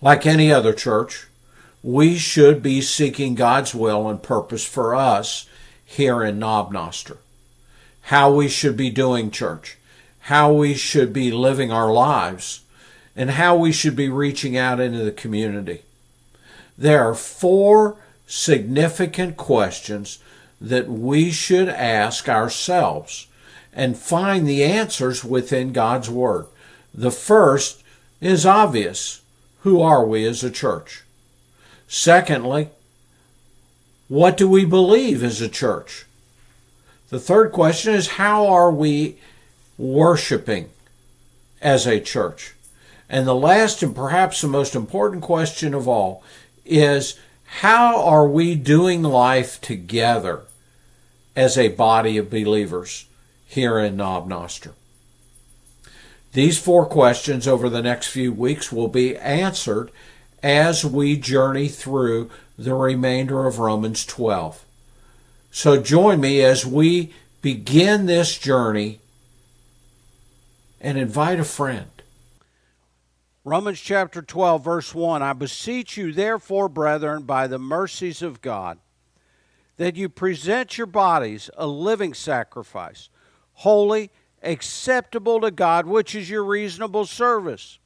Like any other church, we should be seeking God's will and purpose for us here in Knob Noster. How we should be doing church, how we should be living our lives, and how we should be reaching out into the community. There are 4 significant questions that we should ask ourselves and find the answers within God's Word. The first is obvious. Who are we as a church? Secondly, what do we believe as a church? The third question is, how are we worshiping as a church? And the last and perhaps the most important question of all is, how are we doing life together as a body of believers here in Knob Noster? These 4 questions over the next few weeks will be answered as we journey through the remainder of Romans 12. So join me as we begin this journey and invite a friend. Romans chapter 12, verse 1, I beseech you, therefore, brethren, by the mercies of God, that you present your bodies a living sacrifice, holy, acceptable to God, which is your reasonable service.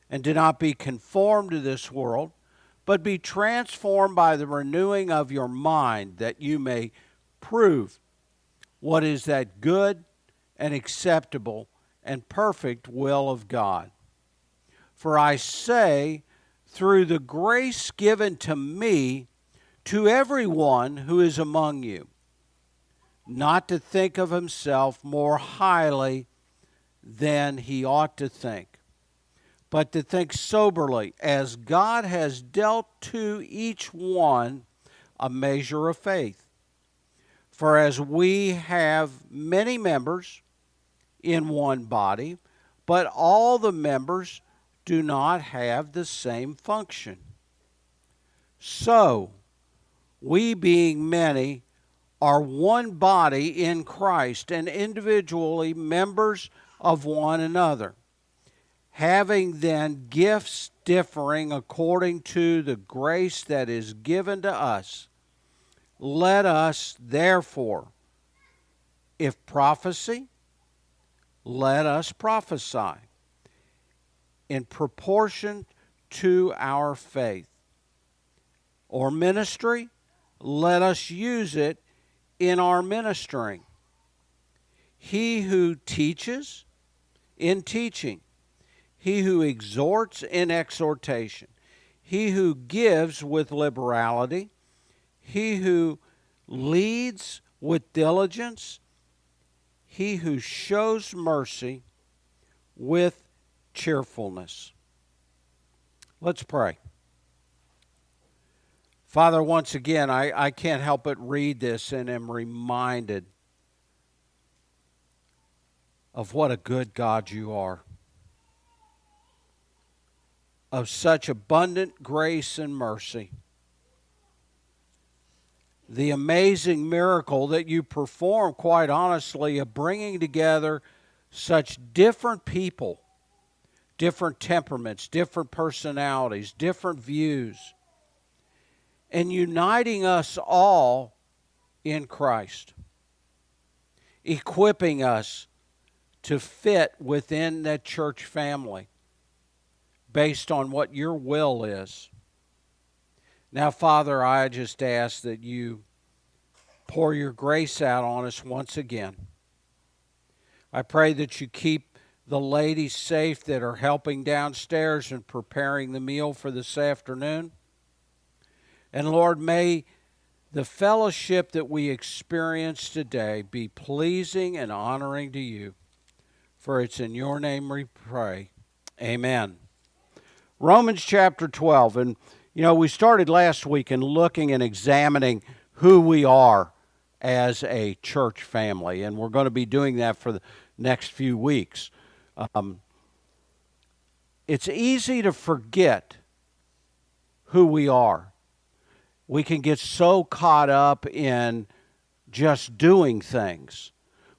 And do not be conformed to this world, but be transformed by the renewing of your mind, that you may prove what is that good and acceptable and perfect will of God. For I say, through the grace given to me, to everyone who is among you, not to think of himself more highly than he ought to think, but to think soberly, as God has dealt to each one a measure of faith. For as we have many members in one body, but all the members do not have the same function. So, we being many are one body in Christ, and individually members of one another, having then gifts differing according to the grace that is given to us. Let us therefore, if prophecy, let us prophesy in proportion to our faith. Or ministry, let us use it in our ministering. He who teaches, in teaching. He who exhorts, in exhortation. He who gives, with liberality. He who leads, with diligence. He who shows mercy, with cheerfulness. Let's pray. Father, once again, I can't help but read this and am reminded of what a good God you are, of such abundant grace and mercy, the amazing miracle that you perform, quite honestly, of bringing together such different people, different temperaments, different personalities, different views, and uniting us all in Christ, equipping us to fit within that church family based on what your will is. Now, Father, I just ask that you pour your grace out on us once again. I pray that you keep the ladies safe that are helping downstairs and preparing the meal for this afternoon. And Lord, may the fellowship that we experience today be pleasing and honoring to you. For it's in your name we pray. Amen. Romans chapter 12. And, we started last week in looking and examining who we are as a church family. And we're going to be doing that for the next few weeks. It's easy to forget who we are. We can get so caught up in just doing things.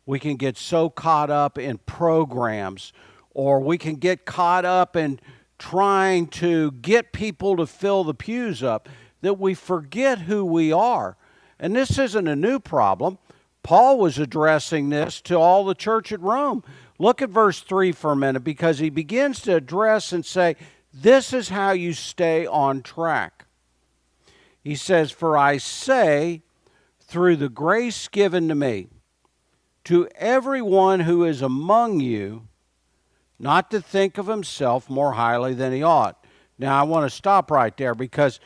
We can get so caught up in programs, or we can get caught up in trying to get people to fill the pews up that we forget who we are. And this isn't a new problem. Paul was addressing this to all the church at Rome. Look at verse 3 for a minute, because he begins to address and say, this is how you stay on track. He says, for I say, through the grace given to me, to everyone who is among you, not to think of himself more highly than he ought. Now, I want to stop right there, because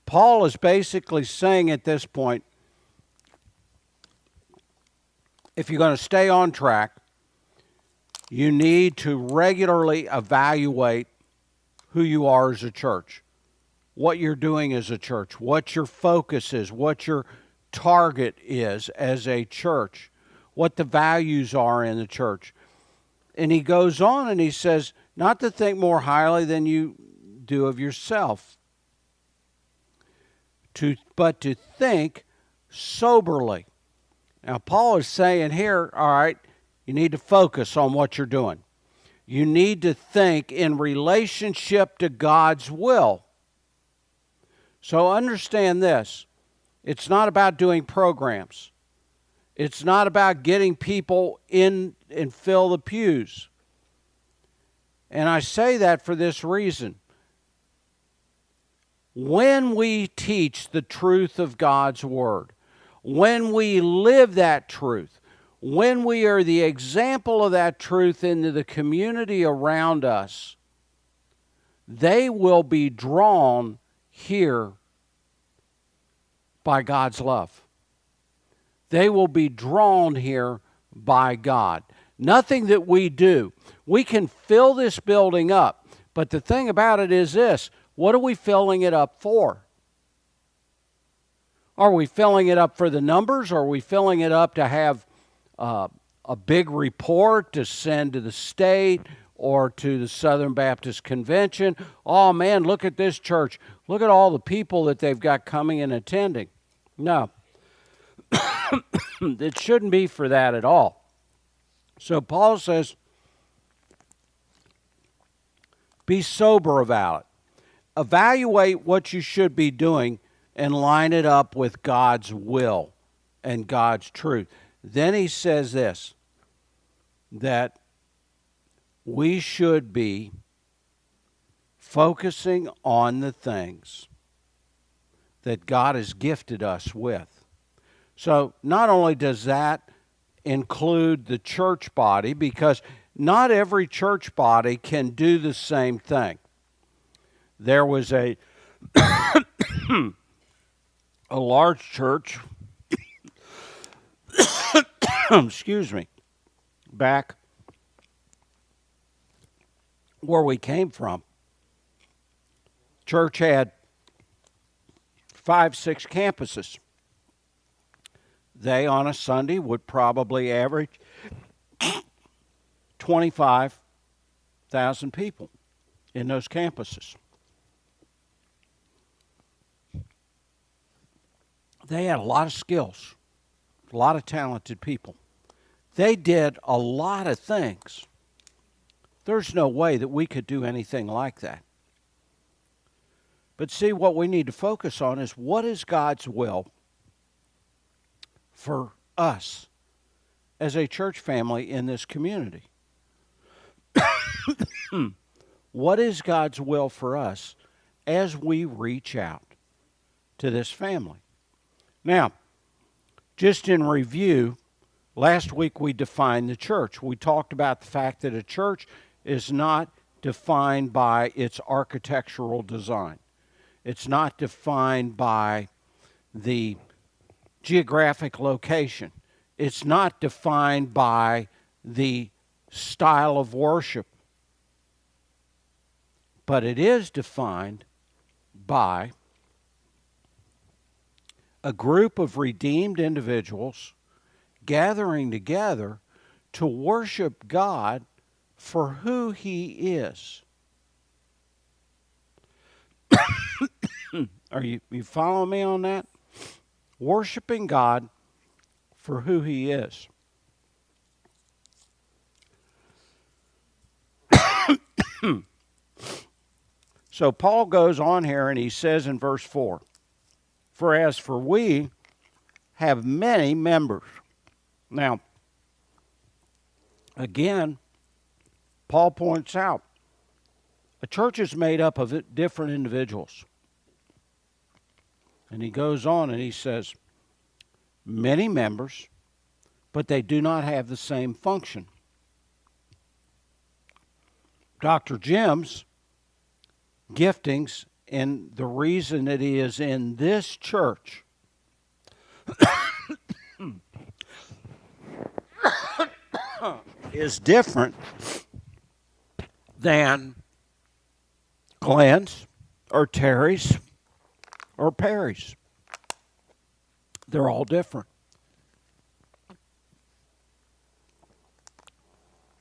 Paul is basically saying at this point, if you're going to stay on track, you need to regularly evaluate who you are as a church, what you're doing as a church, what your focus is, what your target is as a church, what the values are in the church. And he goes on and he says, not to think more highly than you do of yourself, but to think soberly. Now, Paul is saying here, all right, you need to focus on what you're doing. You need to think in relationship to God's will. So understand this. It's not about doing programs. It's not about getting people in and fill the pews. And I say that for this reason. When we teach the truth of God's Word, when we live that truth, when we are the example of that truth into the community around us, they will be drawn here by God's love. They will be drawn here by God. Nothing that we do. We can fill this building up, but the thing about it is this: what are we filling it up for? Are we filling it up for the numbers? Are we filling it up to have a big report to send to the state or to the Southern Baptist Convention? Oh man, look at this church. Look at all the people that they've got coming and attending. No. It shouldn't be for that at all. So Paul says, be sober about it. Evaluate what you should be doing and line it up with God's will and God's truth. Then he says this, that we should be focusing on the things that God has gifted us with. So not only does that include the church body, because not every church body can do the same thing. There was a large church, excuse me, back where we came from. Church had 5-6 campuses. They, on a Sunday, would probably average 25,000 people in those campuses. They had a lot of skills, a lot of talented people. They did a lot of things. There's no way that we could do anything like that. But see, what we need to focus on is, what is God's will for us as a church family in this community? What is God's will for us as we reach out to this family? Now, just in review, last week we defined the church. We talked about the fact that a church is not defined by its architectural design. It's not defined by the geographic location. It's not defined by the style of worship. But it is defined by a group of redeemed individuals gathering together to worship God for who He is. Are you following me on that? Worshiping God for who He is. So Paul goes on here and he says in verse 4, "For as for we have many members." Now, again, Paul points out, a church is made up of different individuals. And he goes on and he says, many members, but they do not have the same function. Dr. Jim's giftings, and the reason that he is in this church is different than Glenn's or Terry's or Perry's. They're all different.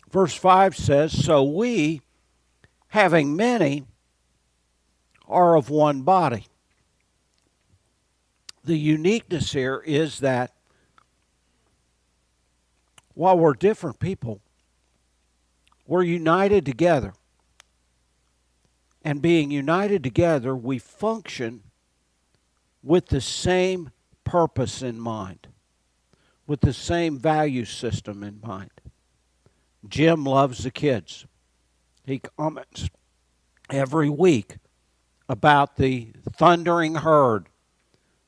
Verse 5 says, "So we, having many, are of one body." The uniqueness here is that while we're different people, we're united together. And being united together, we function with the same purpose in mind, with the same value system in mind. Jim loves the kids. He comments every week about the thundering herd,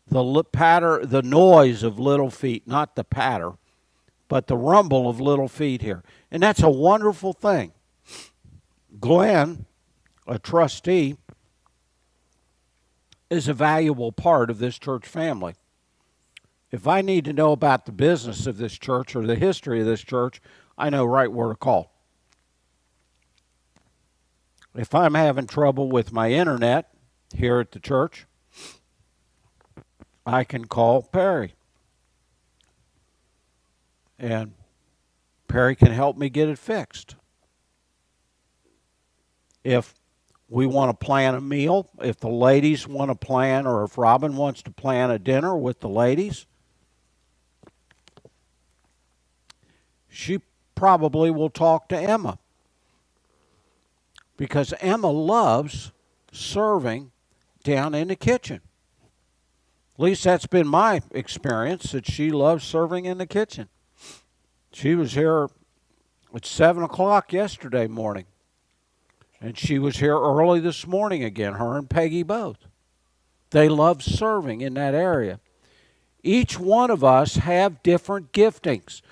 the patter, the noise of little feet, not the patter, but the rumble of little feet here. And that's a wonderful thing. Glenn, a trustee, is a valuable part of this church family. If I need to know about the business of this church or the history of this church, I know right where to call. If I'm having trouble with my internet here at the church, I can call Perry. And Perry can help me get it fixed. If we want to plan a meal, if the ladies want to plan, or if Robin wants to plan a dinner with the ladies, she probably will talk to Emma. Because Emma loves serving down in the kitchen. At least that's been my experience, that she loves serving in the kitchen. She was here at 7 o'clock yesterday morning. And she was here early this morning again, her and Peggy both. They love serving in that area. Each one of us have different giftings.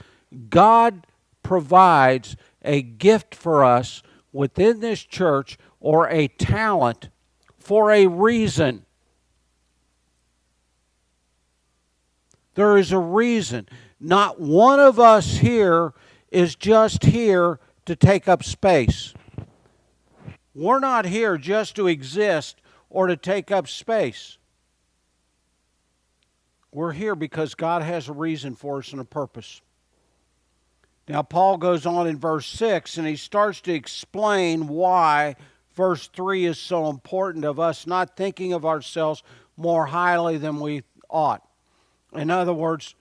God provides a gift for us within this church, or a talent, for a reason. There is a reason. Not one of us here is just here to take up space. We're not here just to exist or to take up space. We're here because God has a reason for us and a purpose. Now, Paul goes on in verse 6, and he starts to explain why verse 3 is so important of us not thinking of ourselves more highly than we ought. In other words,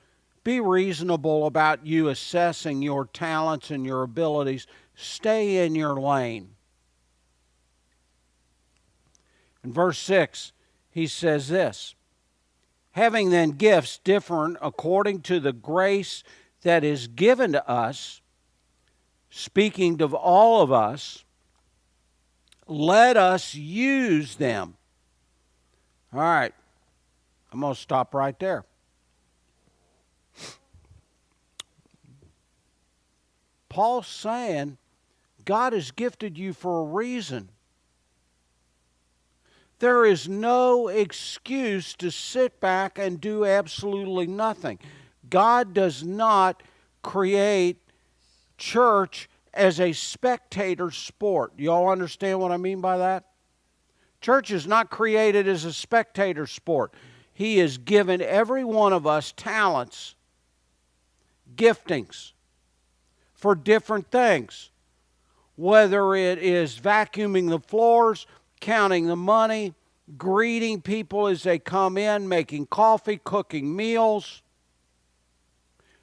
be reasonable about you assessing your talents and your abilities. Stay in your lane. In verse 6, he says this, "Having then gifts different according to the grace that is given to us," speaking to all of us, "let us use them." All right, I'm going to stop right there. Paul's saying God has gifted you for a reason. There is no excuse to sit back and do absolutely nothing. God does not create church as a spectator sport. Y'all understand what I mean by that? Church is not created as a spectator sport. He has given every one of us talents, giftings for different things. Whether it is vacuuming the floors, counting the money, greeting people as they come in, making coffee, cooking meals,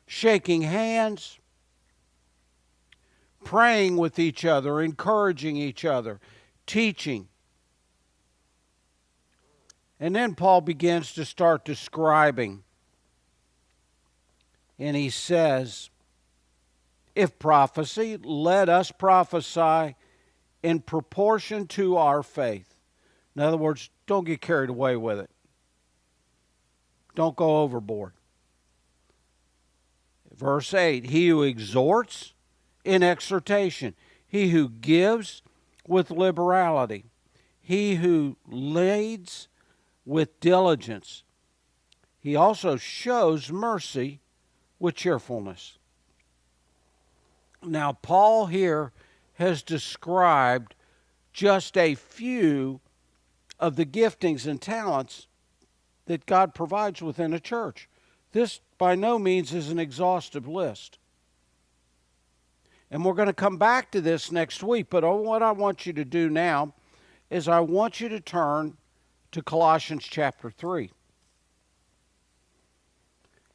shaking hands, praying with each other, encouraging each other, teaching, And then Paul begins to start describing. And he says, if prophecy, let us prophesy in proportion to our faith. In other words, don't get carried away with it. Don't go overboard. Verse 8, he who exhorts in exhortation, he who gives with liberality, he who leads with diligence. He also shows mercy with cheerfulness. Now, Paul here has described just a few of the giftings and talents that God provides within a church. This, by no means, is an exhaustive list. And we're going to come back to this next week, but what I want you to do now is I want you to turn to Colossians chapter 3.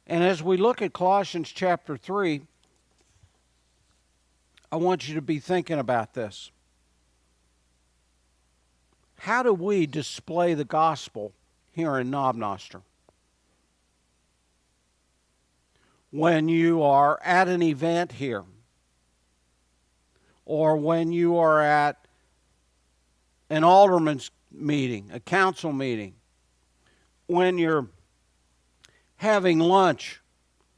And as we look at Colossians chapter 3, I want you to be thinking about this. How do we display the gospel here in Knob Noster? When you are at an event here, or when you are at an alderman's meeting, a council meeting, when you're having lunch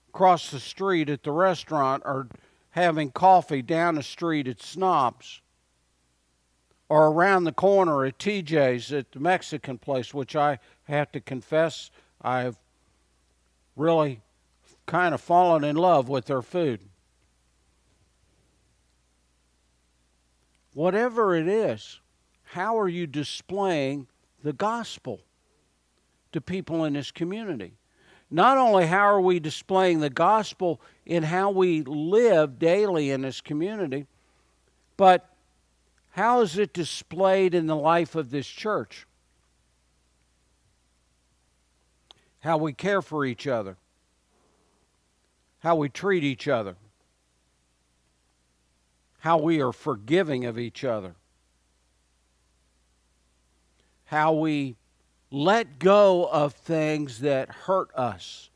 across the street at the restaurant, or having coffee down the street at Snob's, or around the corner at TJ's at the Mexican place, which I have to confess I've really kind of fallen in love with their food. Whatever it is, how are you displaying the gospel to people in this community? Not only how are we displaying the gospel in how we live daily in this community, but how is it displayed in the life of this church? How we care for each other, how we treat each other, how we are forgiving of each other, how we let go of things that hurt us,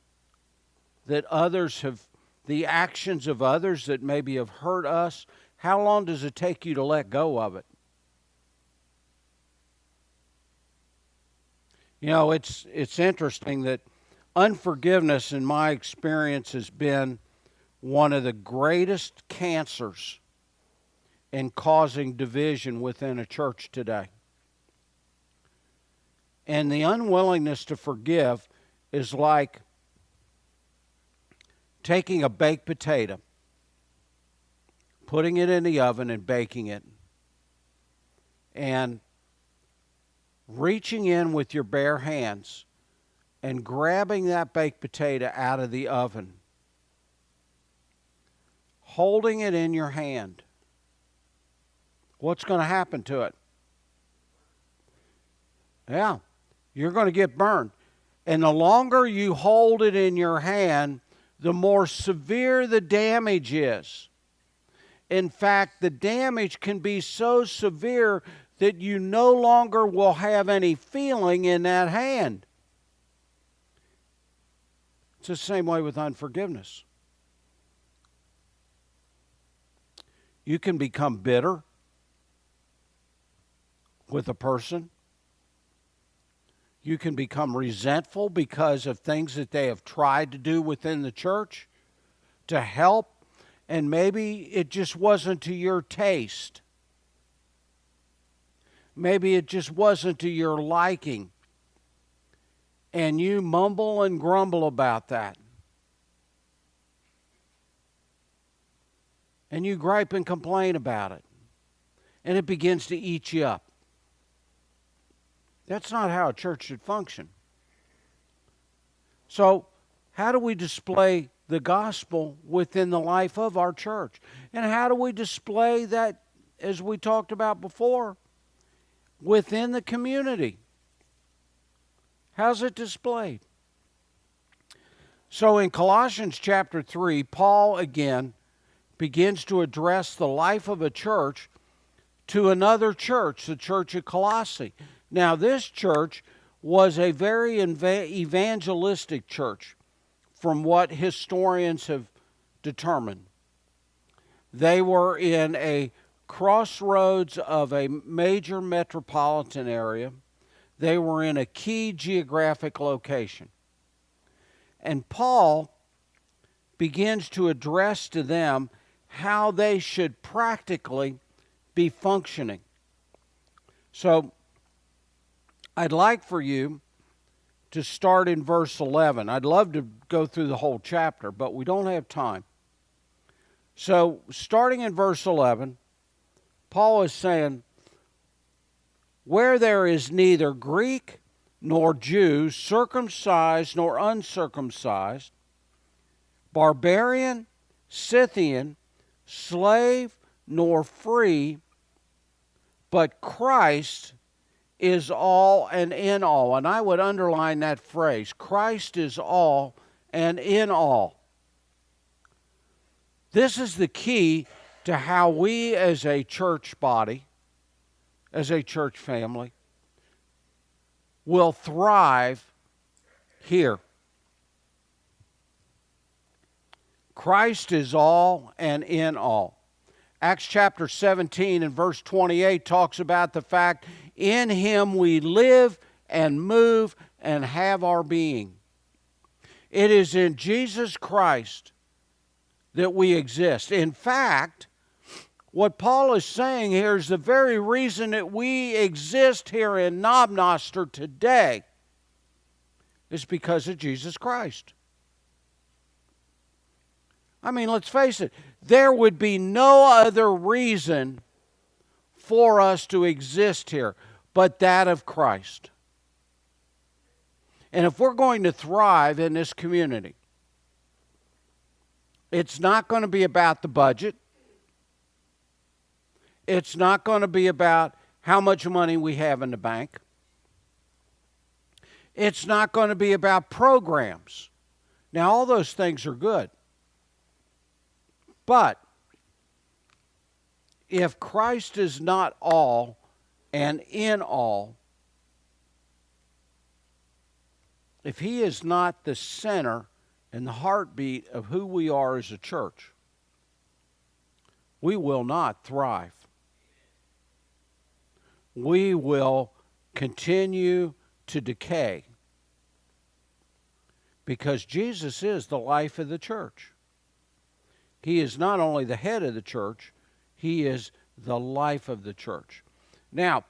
that others have, the actions of others that maybe have hurt us. How long does it take you to let go of it? You know, it's interesting that unforgiveness, in my experience, has been one of the greatest cancers in causing division within a church today. And the unwillingness to forgive is like taking a baked potato, putting it in the oven and baking it, and reaching in with your bare hands and grabbing that baked potato out of the oven, holding it in your hand. What's going to happen to it? Yeah, you're going to get burned. And the longer you hold it in your hand, the more severe the damage is. In fact, the damage can be so severe that you no longer will have any feeling in that hand. It's the same way with unforgiveness. You can become bitter with a person. You can become resentful because of things that they have tried to do within the church to help, and maybe it just wasn't to your taste. Maybe it just wasn't to your liking. And you mumble and grumble about that. And you gripe and complain about it. And it begins to eat you up. That's not how a church should function. So, how do we display the gospel within the life of our church? And how do we display that, as we talked about before, within the community? How's it displayed? So in Colossians chapter 3, Paul again begins to address the life of a church to another church, the church of Colossae. Now this church was a very evangelistic church from what historians have determined. They were in a crossroads of a major metropolitan area. They were in a key geographic location. And Paul begins to address to them how they should practically be functioning. So I'd like for you to start in verse 11. I'd love to go through the whole chapter, but we don't have time. So starting in verse 11, Paul is saying, where there is neither Greek nor Jew, circumcised nor uncircumcised, barbarian, Scythian, slave nor free, but Christ is all and in all. And I would underline that phrase, Christ is all and in all. This is the key to how we as a church body, as a church family, will thrive here. Christ is all and in all. Acts chapter 17 and verse 28 talks about the fact, in him we live and move and have our being. It is in Jesus Christ that we exist. In fact, what Paul is saying here is the very reason that we exist here in Knob Noster today is because of Jesus Christ. I mean, let's face it, there would be no other reason for us to exist here but that of Christ. And if we're going to thrive in this community, it's not going to be about the budget. It's not going to be about how much money we have in the bank. It's not going to be about programs. Now, all those things are good. But if Christ is not all and in all, if he is not the center and the heartbeat of who we are as a church, we will not thrive. We will continue to decay because Jesus is the life of the church. He is not only the head of the church, he is the life of the church. Now,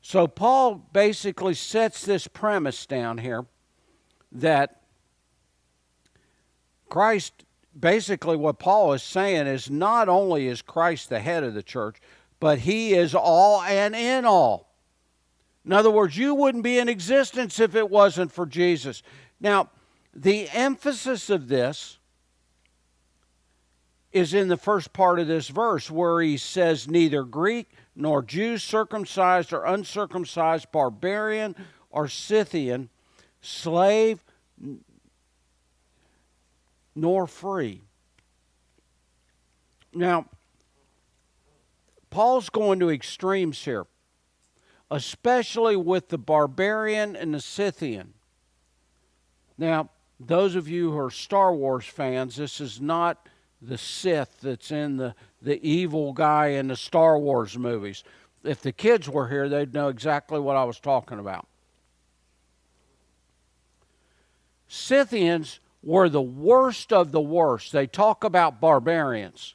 so Paul basically sets this premise down here that Christ, basically what Paul is saying is not only is Christ the head of the church, but he is all and in all. In other words, you wouldn't be in existence if it wasn't for Jesus. Now, the emphasis of this is in the first part of this verse where he says neither Greek nor Jew, circumcised or uncircumcised, barbarian or Scythian, slave nor free. Now, Paul's going to extremes here, especially with the barbarian and the Scythian. Now, those of you who are Star Wars fans, this is not the Sith that's in the evil guy in the Star Wars movies. If the kids were here, they'd know exactly what I was talking about. Scythians were the worst of the worst. They talk about barbarians.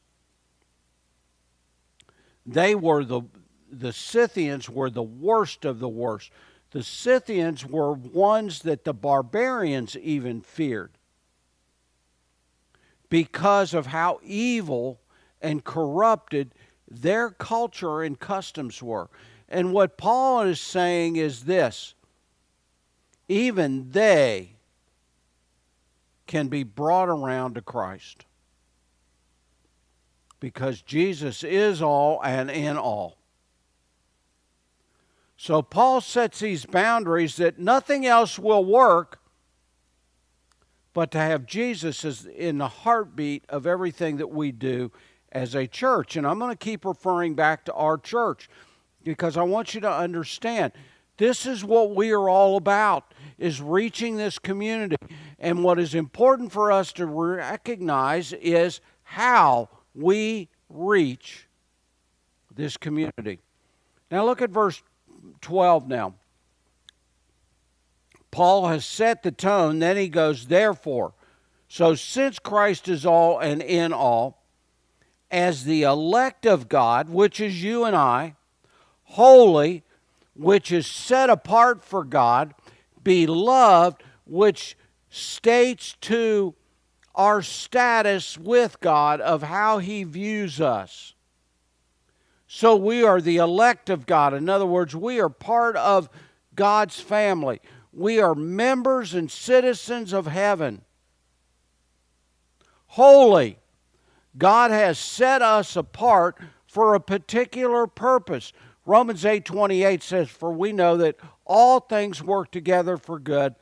The Scythians were the worst of the worst. The Scythians were ones that the barbarians even feared because of how evil and corrupted their culture and customs were. And what Paul is saying is this: even they can be brought around to Christ because Jesus is all and in all. So Paul sets these boundaries that nothing else will work but to have Jesus as in the heartbeat of everything that we do as a church. And I'm going to keep referring back to our church because I want you to understand This is what we are all about, is reaching this community. And what is important for us to recognize is how we reach this community. Now look at verse 12 now. Paul has set the tone, then he goes, therefore. So since Christ is all and in all, as the elect of God, which is you and I, holy, which is set apart for God, beloved, which states to our status with God of how He views us. So we are the elect of God. In other words, we are part of God's family. We are members and citizens of heaven. Holy. God has set us apart for a particular purpose. Romans 8:28 says, for we know that all things work together for good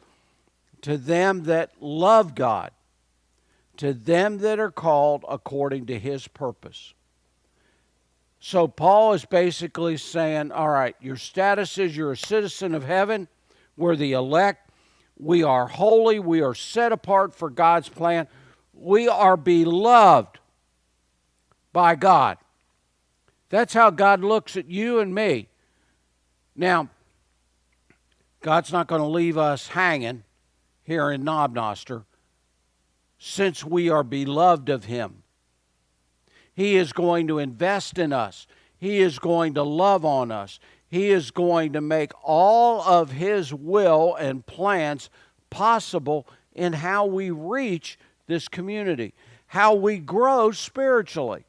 to them that love God, to them that are called according to His purpose. So Paul is basically saying, all right, your status is you're a citizen of heaven. We're the elect. We are holy. We are set apart for God's plan. We are beloved by God. That's how God looks at you and me. Now, God's not going to leave us hanging here in Knob Noster since we are beloved of Him. He is going to invest in us. He is going to love on us. He is going to make all of His will and plans possible in how we reach this community, how we grow spiritually.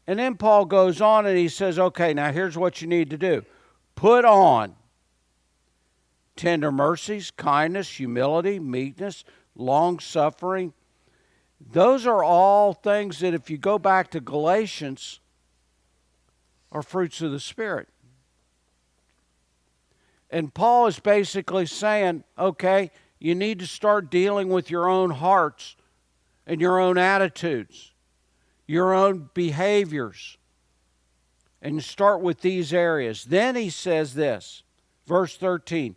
And then Paul goes on and he says, okay, now here's what you need to do. Put on tender mercies, kindness, humility, meekness, long-suffering. Those are all things that if you go back to Galatians are fruits of the Spirit. And Paul is basically saying, okay, you need to start dealing with your own hearts and your own attitudes, your own behaviors, and start with these areas. Then he says this, verse 13,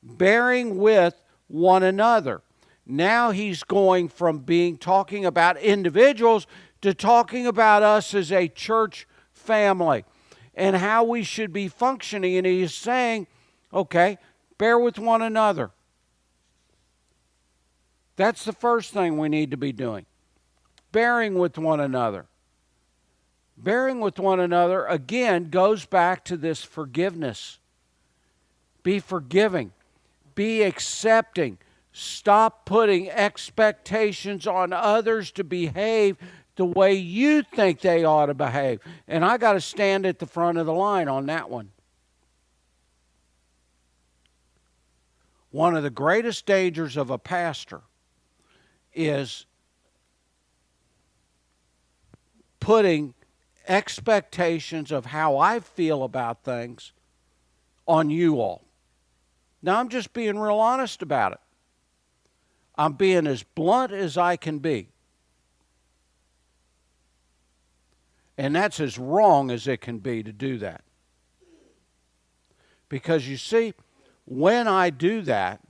bearing with one another. Now he's going from talking about individuals to talking about us as a church family and how we should be functioning. And he's saying, okay, bear with one another. That's the first thing we need to be doing. Bearing with one another. Bearing with one another, again, goes back to this forgiveness. Be forgiving. Be accepting. Stop putting expectations on others to behave the way you think they ought to behave. And I got to stand at the front of the line on that one. One of the greatest dangers of a pastor is putting expectations of how I feel about things on you all. Now, I'm just being real honest about it. I'm being as blunt as I can be. And that's as wrong as it can be to do that. Because you see, when I do that,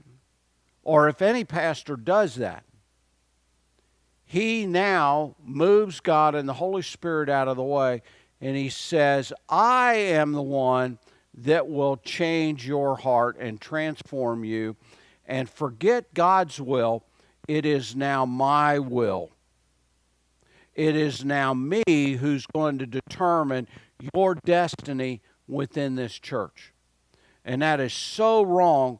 or if any pastor does that, he now moves God and the Holy Spirit out of the way, and he says, I am the one that will change your heart and transform you, and forget God's will. It is now my will. It is now me who's going to determine your destiny within this church. And that is so wrong,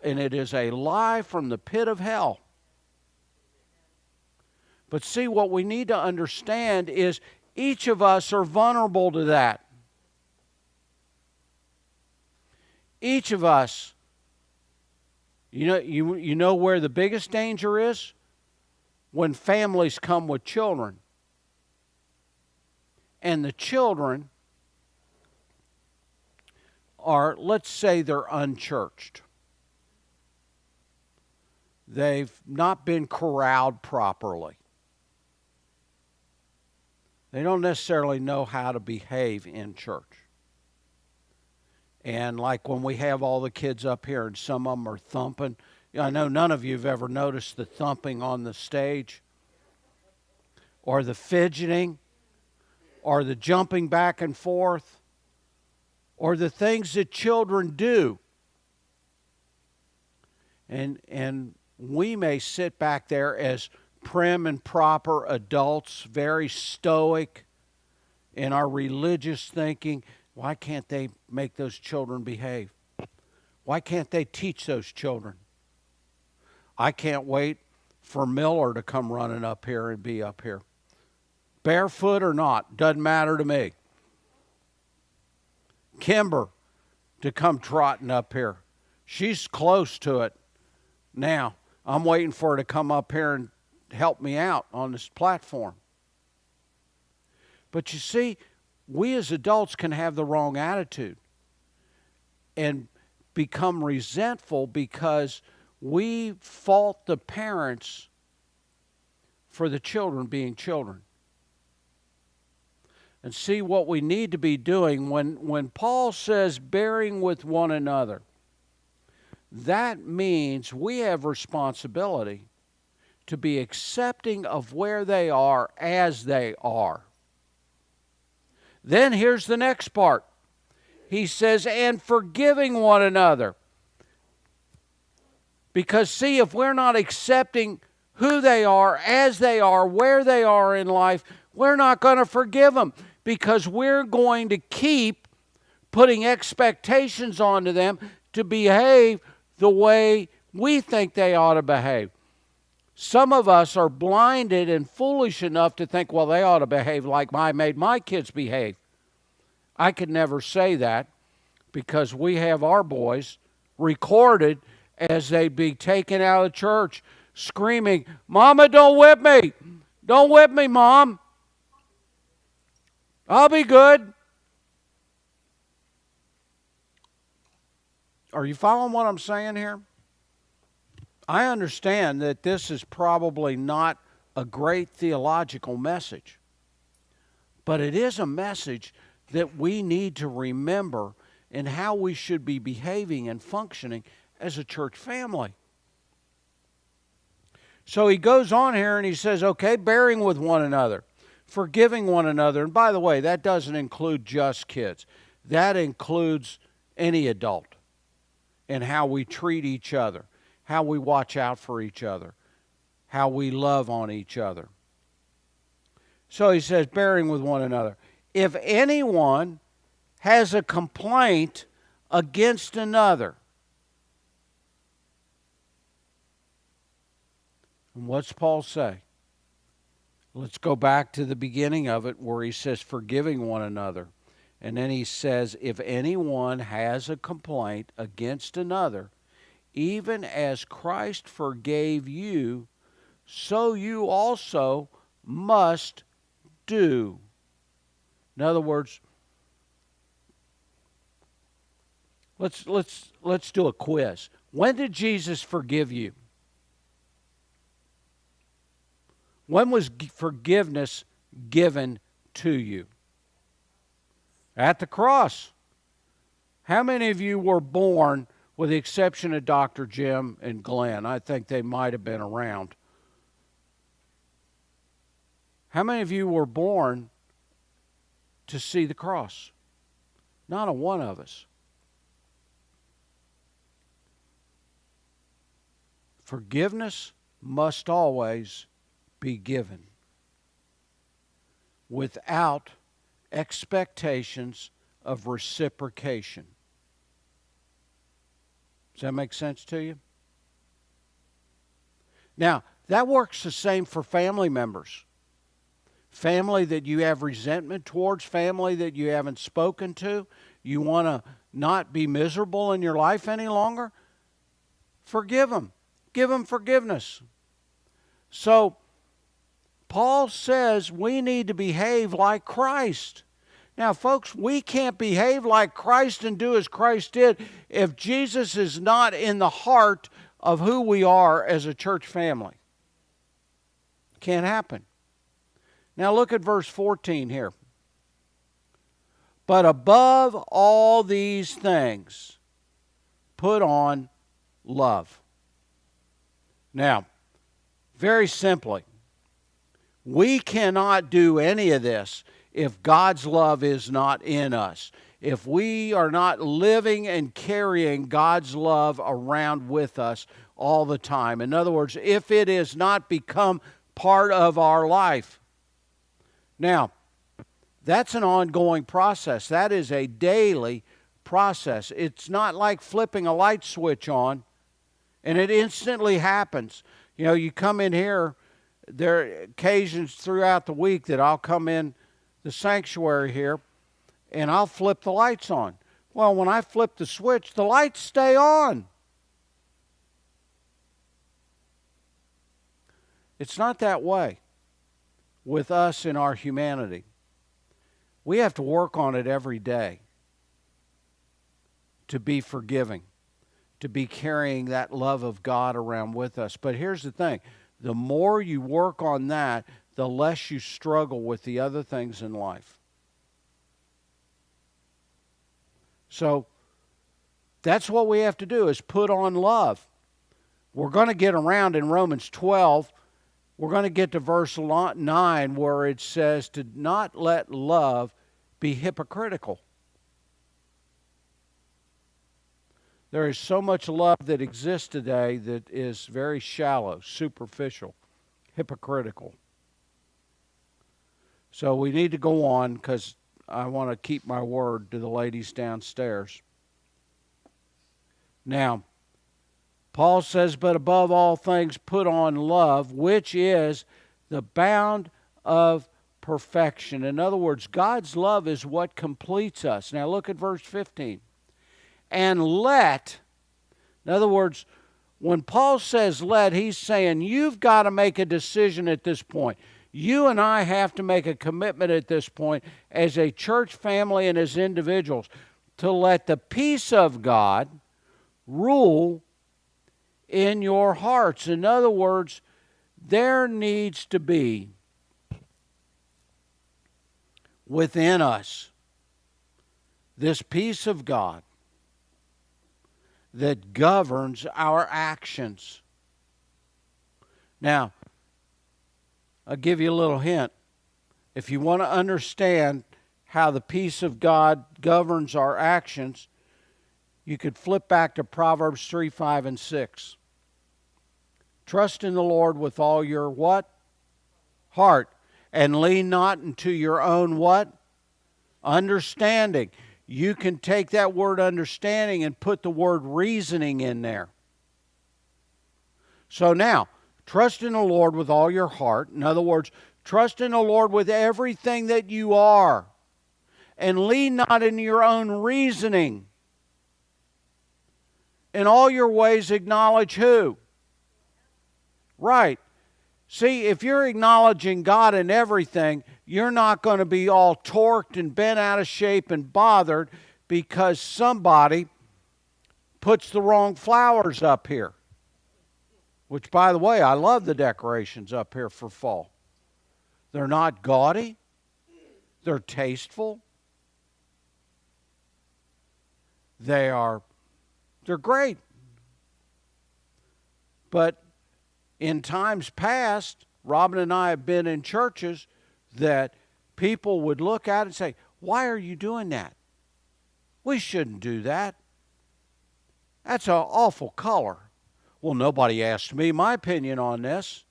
and it is a lie from the pit of hell. But see, what we need to understand is each of us are vulnerable to that. Each of us, you know where the biggest danger is? When families come with children. And the children are, let's say they're unchurched. They've not been corralled properly. They don't necessarily know how to behave in church. And like when we have all the kids up here and some of them are thumping. I know none of you have ever noticed the thumping on the stage, or the fidgeting, or the jumping back and forth, or the things that children do. And we may sit back there as prim and proper adults, very stoic in our religious thinking. Why can't they make those children behave? Why can't they teach those children? I can't wait for Miller to come running up here and be up here. Barefoot or not, doesn't matter to me. Kimber to come trotting up here. She's close to it now. I'm waiting for her to come up here and help me out on this platform. But you see, we as adults can have the wrong attitude and become resentful because we fault the parents for the children being children. And see what we need to be doing when Paul says bearing with one another, that means we have responsibility to be accepting of where they are as they are. Then here's the next part. He says, and forgiving one another. Because see, if we're not accepting who they are, as they are, where they are in life, we're not going to forgive them. Because we're going to keep putting expectations onto them to behave the way we think they ought to behave. Some of us are blinded and foolish enough to think, well, they ought to behave like I made my kids behave. I could never say that because we have our boys recorded as they be taken out of church screaming, Mama, don't whip me. Don't whip me, Mom. I'll be good. Are you following what I'm saying here? I understand that this is probably not a great theological message, but it is a message that we need to remember in how we should be behaving and functioning as a church family. So he goes on here and he says, okay, bearing with one another, forgiving one another. And by the way, that doesn't include just kids. That includes any adult and how we treat each other, how we watch out for each other, how we love on each other. So he says, bearing with one another. If anyone has a complaint against another, and what's Paul say? Let's go back to the beginning of it where he says forgiving one another. And then he says, if anyone has a complaint against another, even as Christ forgave you, so you also must do. In other words, let's do a quiz. When did Jesus forgive you? When was forgiveness given to you? At the cross. How many of you were born, with the exception of Dr. Jim and Glenn? I think they might have been around. How many of you were born to see the cross? Not a one of us. Forgiveness must always be given without expectations of reciprocation. Does that make sense to you? Now, that works the same for family members. Family that you have resentment towards, family that you haven't spoken to, you want to not be miserable in your life any longer, forgive them. Give them forgiveness. So, Paul says we need to behave like Christ. Now, folks, we can't behave like Christ and do as Christ did if Jesus is not in the heart of who we are as a church family. Can't happen. Now, look at verse 14 here. But above all these things, put on love. Now, very simply, we cannot do any of this if God's love is not in us. If we are not living and carrying God's love around with us all the time. In other words, if it has not become part of our life. Now, that's an ongoing process. That is a daily process. It's not like flipping a light switch on and it instantly happens. You know, you come in here, there are occasions throughout the week that I'll come in the sanctuary here and I'll flip the lights on. Well, when I flip the switch, the lights stay on. It's not that way with us in our humanity. We have to work on it every day to be forgiving, to be carrying that love of God around with us. But here's the thing. The more you work on that, the less you struggle with the other things in life. So that's what we have to do, is put on love. We're going to get around in Romans 12. We're going to get to verse 9 where it says to not let love be hypocritical. There is so much love that exists today that is very shallow, superficial, hypocritical. So we need to go on because I want to keep my word to the ladies downstairs. Now, Paul says, but above all things put on love, which is the bound of perfection. In other words, God's love is what completes us. Now look at verse 15. And let, in other words, when Paul says let, he's saying you've got to make a decision at this point. You and I have to make a commitment at this point as a church family and as individuals to let the peace of God rule in your hearts. In other words, there needs to be within us this peace of God that governs our actions. Now, I'll give you a little hint. If you want to understand how the peace of God governs our actions, you could flip back to Proverbs 3, 5, and 6. Trust in the Lord with all your what? Heart. And lean not into your own what? Understanding. You can take that word understanding and put the word reasoning in there. So now, trust in the Lord with all your heart. In other words, trust in the Lord with everything that you are. And lean not in your own reasoning. In all your ways acknowledge who? Right. See, if you're acknowledging God in everything, you're not going to be all torqued and bent out of shape and bothered because somebody puts the wrong flowers up here. Which, by the way, I love the decorations up here for fall. They're not gaudy. They're tasteful. They're great. But in times past, Robin and I have been in churches that people would look at and say, why are you doing that? We shouldn't do that. That's an awful color. Well, nobody asked me my opinion on this.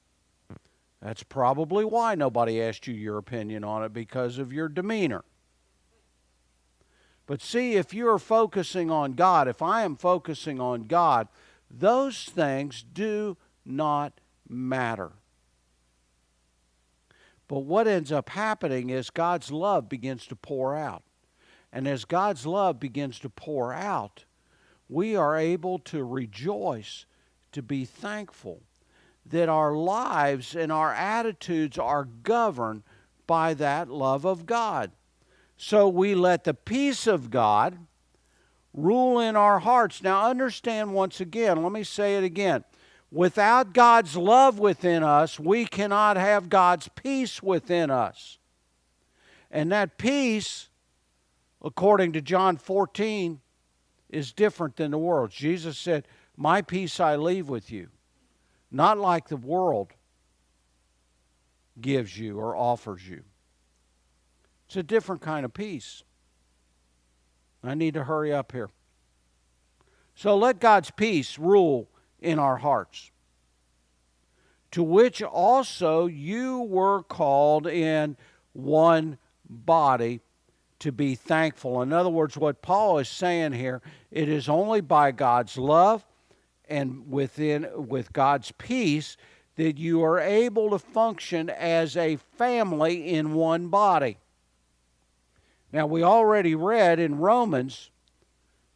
That's probably why nobody asked you your opinion on it, because of your demeanor. But see, if you're focusing on God, if I am focusing on God, those things do not matter. But what ends up happening is God's love begins to pour out. And as God's love begins to pour out, we are able to rejoice, to be thankful that our lives and our attitudes are governed by that love of God. So we let the peace of God rule in our hearts. Now understand once again, let me say it again. Without God's love within us, we cannot have God's peace within us. And that peace according to John 14, is different than the world's. Jesus said, my peace I leave with you, not like the world gives you or offers you. It's a different kind of peace. I need to hurry up here. So let God's peace rule in our hearts, to which also you were called in one body to be thankful. In other words, what Paul is saying here, it is only by God's love and with God's peace that you are able to function as a family in one body. Now, we already read in Romans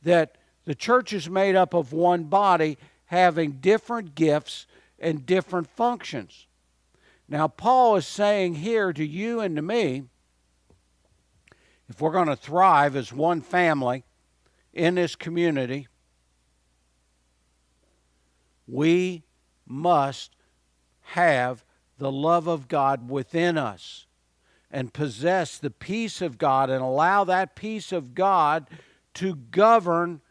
that the church is made up of one body having different gifts and different functions. Now, Paul is saying here to you and to me, if we're going to thrive as one family in this community, we must have the love of God within us and possess the peace of God and allow that peace of God to govern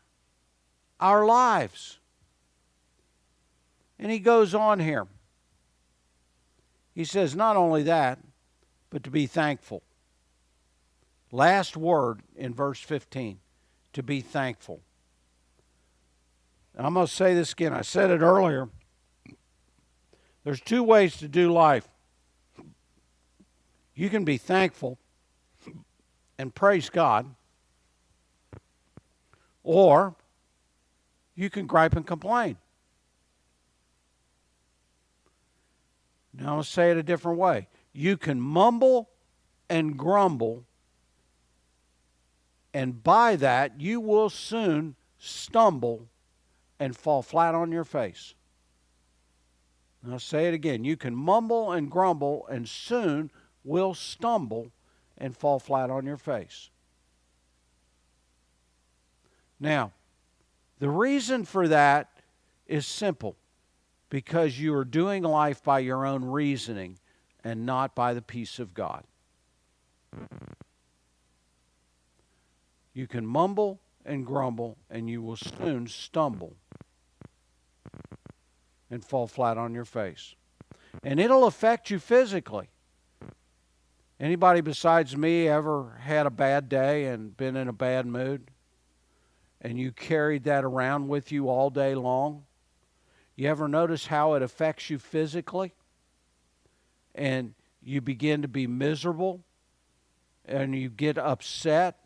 our lives. And he goes on here. He says not only that, but to be thankful. Last word in verse 15, to be thankful. And I'm going to say this again. I said it earlier. There's two ways to do life. You can be thankful and praise God, or you can gripe and complain. Now I'll say it a different way. You can mumble and grumble, and by that you will soon stumble and fall flat on your face. And I'll say it again. You can mumble and grumble and soon will stumble and fall flat on your face. Now, the reason for that is simple. Because you are doing life by your own reasoning and not by the peace of God. You can mumble and grumble and you will soon stumble and fall flat on your face. And it'll affect you physically. Anybody besides me ever had a bad day and been in a bad mood? And you carried that around with you all day long? You ever notice how it affects you physically? And you begin to be miserable and you get upset.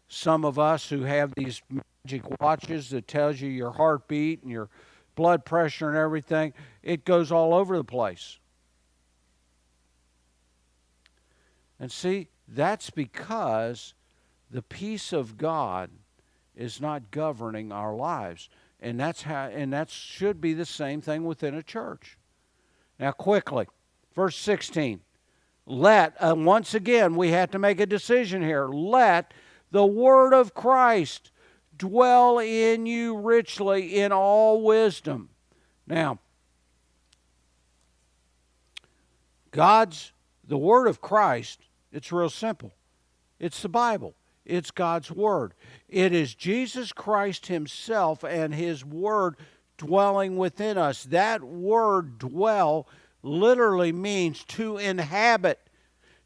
Some of us who have these magic watches that tells you your heartbeat and your blood pressure and everything, it goes all over the place. And see, that's because the peace of God is not governing our lives. And that should be the same thing within a church. Now quickly, verse 16. Once again, we have to make a decision here. Let the word of Christ dwell in you richly in all wisdom. Now, the word of Christ, it's real simple. It's the Bible. It's God's Word. It is Jesus Christ Himself and His Word dwelling within us. That word dwell literally means to inhabit,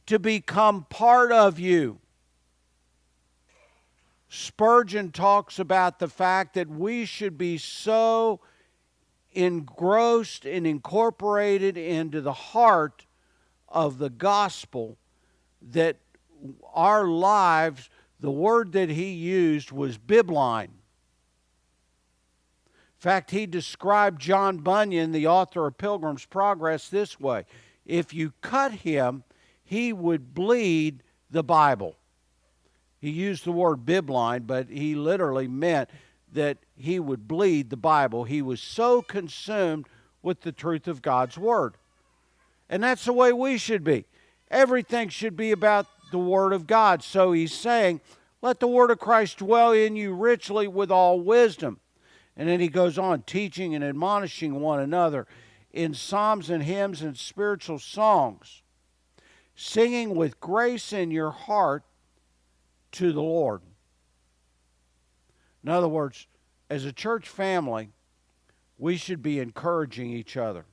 to become part of you. Spurgeon talks about the fact that we should be so engrossed and incorporated into the heart of the gospel that our lives, the word that he used was bibline. In fact, he described John Bunyan, the author of Pilgrim's Progress, this way. If you cut him, he would bleed the Bible. He used the word bibline, but he literally meant that he would bleed the Bible. He was so consumed with the truth of God's Word. And that's the way we should be. Everything should be about the Word of God. So he's saying, let the Word of Christ dwell in you richly with all wisdom. And then he goes on, teaching and admonishing one another in psalms and hymns and spiritual songs, singing with grace in your heart to the Lord. In other words, as a church family, we should be encouraging each other.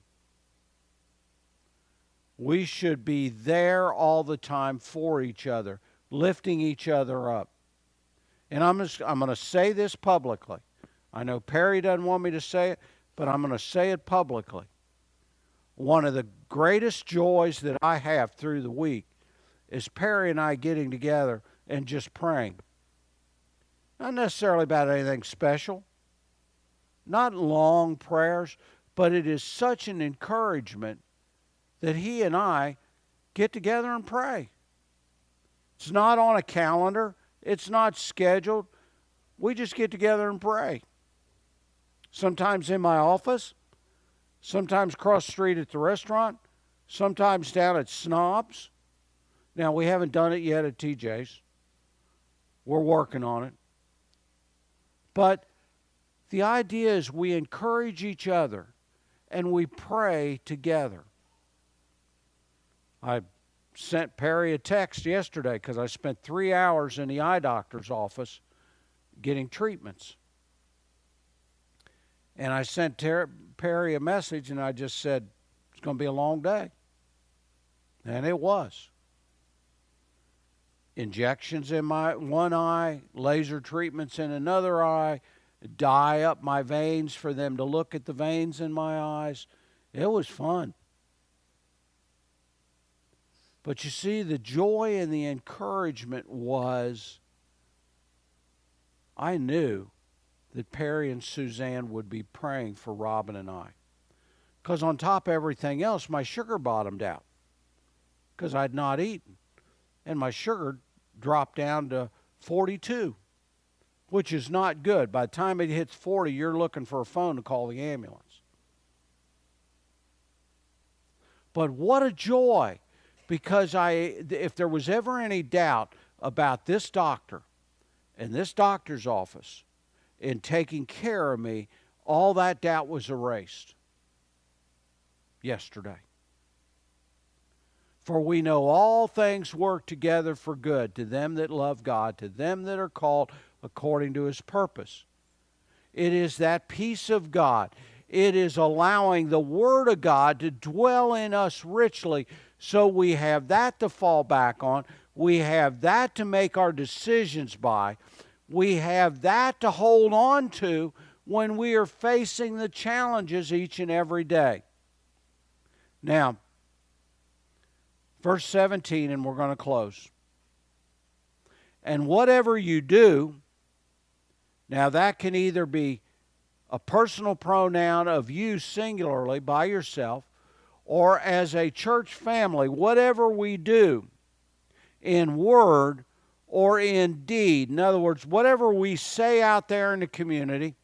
We should be there all the time for each other, lifting each other up. And I'm going to say this publicly. I know Perry doesn't want me to say it, but I'm going to say it publicly. One of the greatest joys that I have through the week is Perry and I getting together and just praying. Not necessarily about anything special, not long prayers, but it is such an encouragement that he and I get together and pray. It's not on a calendar. It's not scheduled. We just get together and pray. Sometimes in my office, sometimes across the street at the restaurant, sometimes down at Snob's. Now, we haven't done it yet at TJ's. We're working on it. But the idea is we encourage each other and we pray together. I sent Perry a text yesterday because I spent 3 hours in the eye doctor's office getting treatments. And I sent Perry a message and I just said, it's going to be a long day. And it was. Injections in my one eye, laser treatments in another eye, dye up my veins for them to look at the veins in my eyes. It was fun. But you see, the joy and the encouragement was, I knew that Perry and Suzanne would be praying for Robin and I. Because on top of everything else, my sugar bottomed out. Because I'd not eaten. And my sugar dropped down to 42, which is not good. By the time it hits 40, you're looking for a phone to call the ambulance. But what a joy. Because if there was ever any doubt about this doctor and this doctor's office in taking care of me, all that doubt was erased yesterday. For we know all things work together for good to them that love God, to them that are called according to His purpose. It is that peace of God. It is allowing the Word of God to dwell in us richly, so we have that to fall back on. We have that to make our decisions by. We have that to hold on to when we are facing the challenges each and every day. Now, verse 17, and we're going to close. And whatever you do, now that can either be a personal pronoun of you singularly by yourself, or as a church family, whatever we do in word or in deed, in other words, whatever we say out there in the community,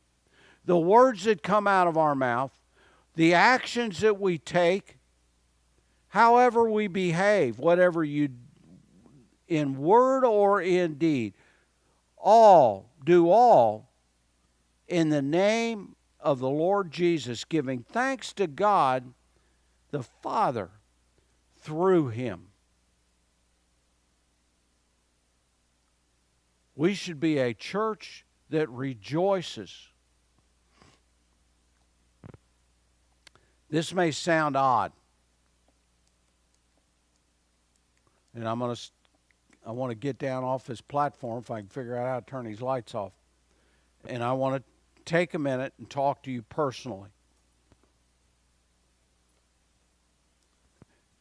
the words that come out of our mouth, the actions that we take, however we behave, whatever you in word or in deed, do all in the name of the Lord Jesus, giving thanks to God the Father through Him. We should be a church that rejoices. This may sound odd, and I want to get down off this platform if I can figure out how to turn these lights off. And I want to take a minute and talk to you personally.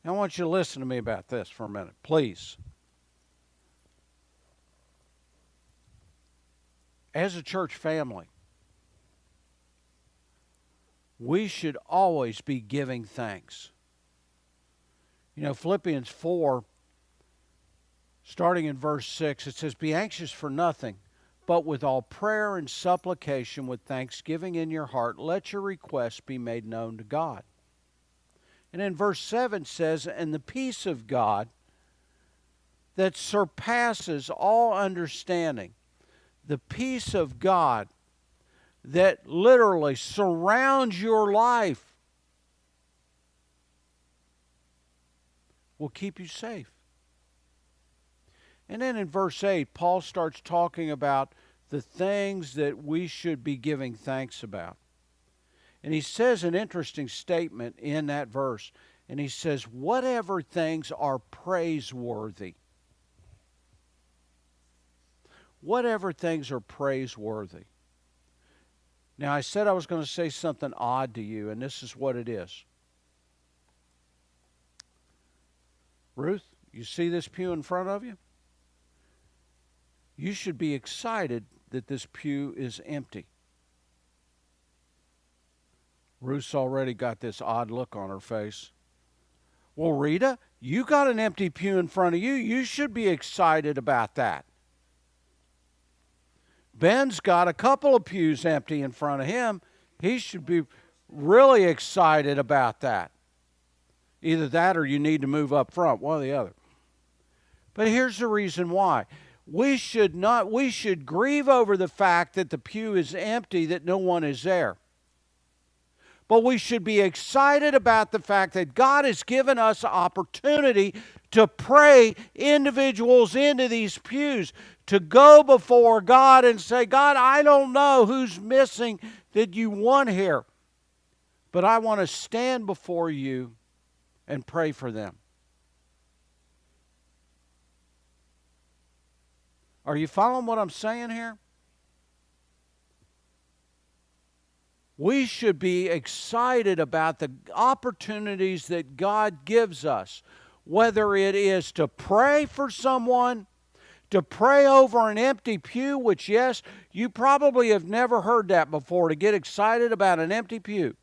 I want you to listen to me about this for a minute, please. As a church family, we should always be giving thanks. You know, Philippians 4, starting in verse 6, it says, "Be anxious for nothing, but with all prayer and supplication with thanksgiving in your heart, let your requests be made known to God." And in verse 7 says, "And the peace of God that surpasses all understanding," the peace of God that literally surrounds your life, will keep you safe. And then in verse 8, Paul starts talking about the things that we should be giving thanks about. And he says an interesting statement in that verse. And he says, whatever things are praiseworthy. Whatever things are praiseworthy. Now, I said I was going to say something odd to you, and this is what it is. Ruth, you see this pew in front of you? You should be excited that this pew is empty. Ruth's already got this odd look on her face. Well, Rita, you got an empty pew in front of you. You should be excited about that. Ben's got a couple of pews empty in front of him. He should be really excited about that. Either that or you need to move up front, one or the other. But here's the reason why. We should grieve over the fact that the pew is empty, that no one is there. But we should be excited about the fact that God has given us an opportunity to pray individuals into these pews, to go before God and say, God, I don't know who's missing that you want here, but I want to stand before you and pray for them. Are you following what I'm saying here? We should be excited about the opportunities that God gives us, whether it is to pray for someone, to pray over an empty pew, which, yes, you probably have never heard that before, to get excited about an empty pew.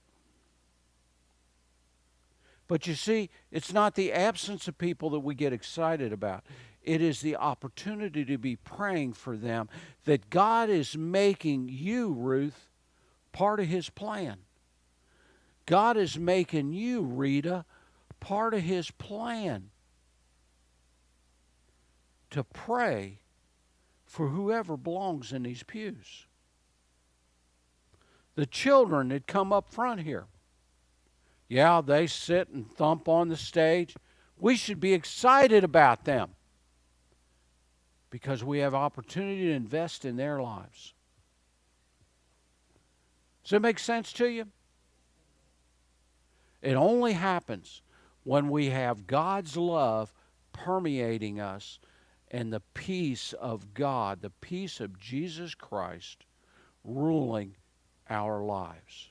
But you see, it's not the absence of people that we get excited about. It is the opportunity to be praying for them, that God is making you, Ruth, part of His plan. God is making you, Rita, part of His plan to pray for whoever belongs in these pews. The children that come up front here, yeah, they sit and thump on the stage. We should be excited about them because we have opportunity to invest in their lives. Does it make sense to you? It only happens when we have God's love permeating us and the peace of God, the peace of Jesus Christ ruling our lives.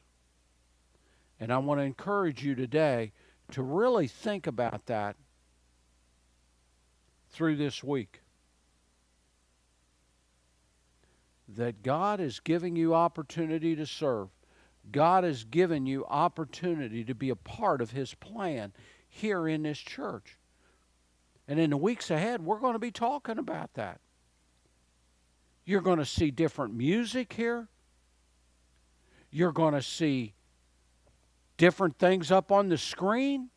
And I want to encourage you today to really think about that through this week. That God is giving you opportunity to serve. God has given you opportunity to be a part of His plan here in this church. And in the weeks ahead, we're going to be talking about that. You're going to see different music here. You're going to see different things up on the screen.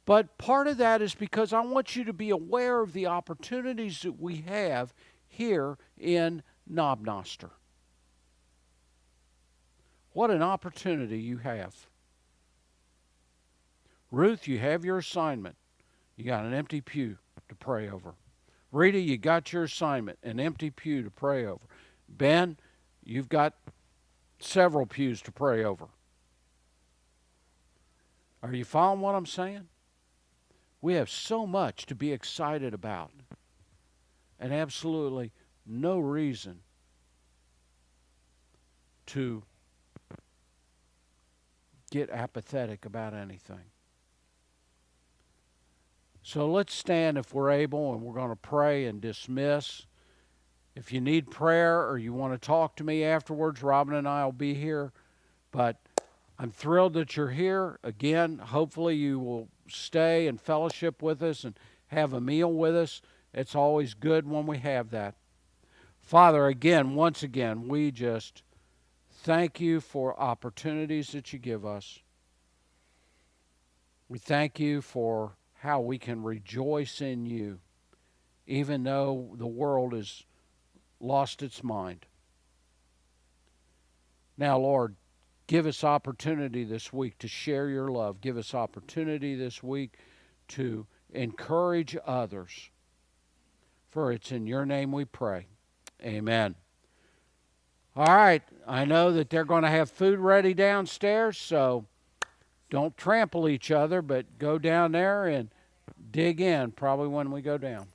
But part of that is because I want you to be aware of the opportunities that we have here in Knob Noster. What an opportunity you have. Ruth, you have your assignment. You got an empty pew to pray over. Rita, you got your assignment, an empty pew to pray over. Ben, you've got several pews to pray over. Are you following what I'm saying? We have so much to be excited about, and absolutely no reason to get apathetic about anything. So let's stand if we're able, and we're going to pray and dismiss. If you need prayer or you want to talk to me afterwards, Robin and I will be here. But I'm thrilled that you're here. Again, hopefully you will stay and fellowship with us and have a meal with us. It's always good when we have that. Father, again, once again, we just thank you for opportunities that you give us. We thank you for how we can rejoice in you, even though the world has lost its mind. Now, Lord, give us opportunity this week to share your love. Give us opportunity this week to encourage others For it's in your name we pray. Amen. All right, I know that they're going to have food ready downstairs, so don't trample each other, but go down there and dig in probably when we go down.